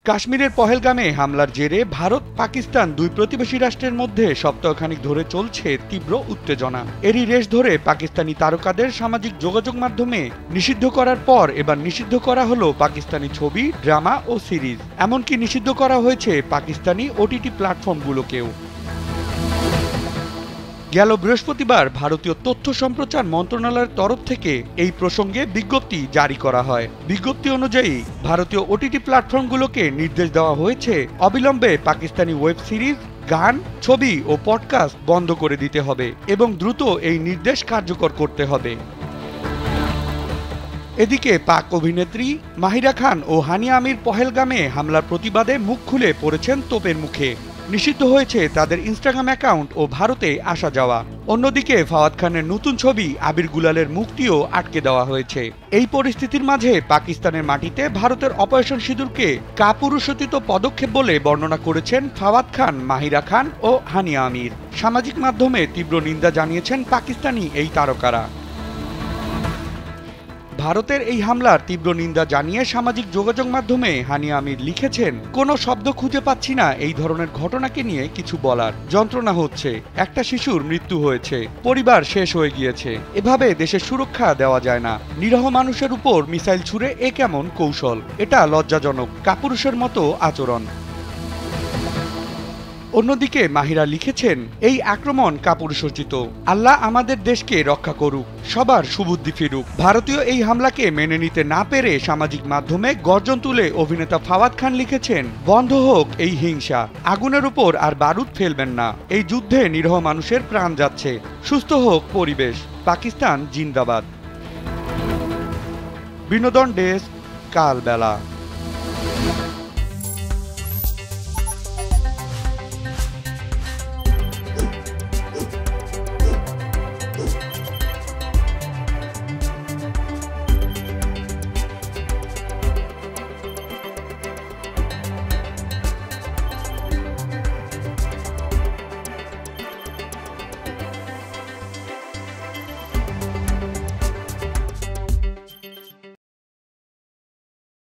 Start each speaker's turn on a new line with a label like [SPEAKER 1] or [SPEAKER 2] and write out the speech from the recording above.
[SPEAKER 1] কাশ্মীরের পহেলগামে হামলার জেরে ভারত পাকিস্তান দুই প্রতিবেশী রাষ্ট্রের মধ্যে সপ্তাহখানিক ধরে চলছে তীব্র উত্তেজনা। এরই রেশ ধরে পাকিস্তানি তারকাদের সামাজিক যোগাযোগ মাধ্যমে নিষিদ্ধ করার পর এবার নিষিদ্ধ করা হলো পাকিস্তানি ছবি, ড্রামা ও সিরিজ। এমনকি নিষিদ্ধ করা হয়েছে পাকিস্তানি ওটিটি প্ল্যাটফর্মগুলোকেও। গেল বৃহস্পতিবার ভারতীয় তথ্য সম্প্রচার মন্ত্রণালয়ের তরফ থেকে এই প্রসঙ্গে বিজ্ঞপ্তি জারি করা হয়। বিজ্ঞপ্তি অনুযায়ী ভারতীয় ওটিটি প্ল্যাটফর্মগুলোকে নির্দেশ দেওয়া হয়েছে অবিলম্বে পাকিস্তানি ওয়েব সিরিজ, গান, ছবি ও পডকাস্ট বন্ধ করে দিতে হবে এবং দ্রুত এই নির্দেশ কার্যকর করতে হবে। এদিকে পাক অভিনেত্রী মাহিরা খান ও হানিয়া আমির পহেলগামে হামলার প্রতিবাদে মুখ খুলে পড়েছেন তোপের মুখে। নিষিদ্ধ হয়েছে তাদের ইনস্টাগ্রাম অ্যাকাউন্ট ও ভারতে আসা যাওয়া। অন্যদিকে ফাওয়াদ খানের নতুন ছবি আবির গুলালের মুক্তিও আটকে দেওয়া হয়েছে। এই পরিস্থিতির মাঝে পাকিস্তানের মাটিতে ভারতের অপারেশন সিঁদুরকে কাপুরুষোচিত পদক্ষেপ বলে বর্ণনা করেছেন ফাওয়াদ খান, মাহিরা খান ও হানিয়া আমির। সামাজিক মাধ্যমে তীব্র নিন্দা জানিয়েছেন পাকিস্তানি এই তারকারা। ভারতের এই হামলার তীব্র নিন্দা জানিয়ে সামাজিক যোগাযোগ মাধ্যমে হানিয়া আমির লিখেছেন, কোনো শব্দ খুঁজে পাচ্ছি না এই ধরনের ঘটনাকে নিয়ে কিছু বলার। যন্ত্রণা হচ্ছে, একটা শিশুর মৃত্যু হয়েছে, পরিবার শেষ হয়ে গিয়েছে। এভাবে দেশের সুরক্ষা দেওয়া যায় না। নিরীহ মানুষের উপর মিসাইল ছুড়ে এ কেমন কৌশল? এটা লজ্জাজনক, কাপুরুষের মতো আচরণ। অন্যদিকে মাহিরা লিখেছেন, এই আক্রমণ কাপুরুষোচিত। আল্লাহ আমাদের দেশকে রক্ষা করুক, সবার সুবুদ্ধি ফিরুক। ভারতীয় এই হামলাকে মেনে নিতে না পেরে সামাজিক মাধ্যমে গর্জন তুলে অভিনেতা ফাওয়াদ খান লিখেছেন, বন্ধ হোক এই হিংসা, আগুনের উপর আর বারুদ ফেলবেন না। এই যুদ্ধে নিরীহ মানুষের প্রাণ যাচ্ছে, সুস্থ হোক পরিবেশ। পাকিস্তান জিন্দাবাদ। বিনোদন ডেস্ক, কালবেলা।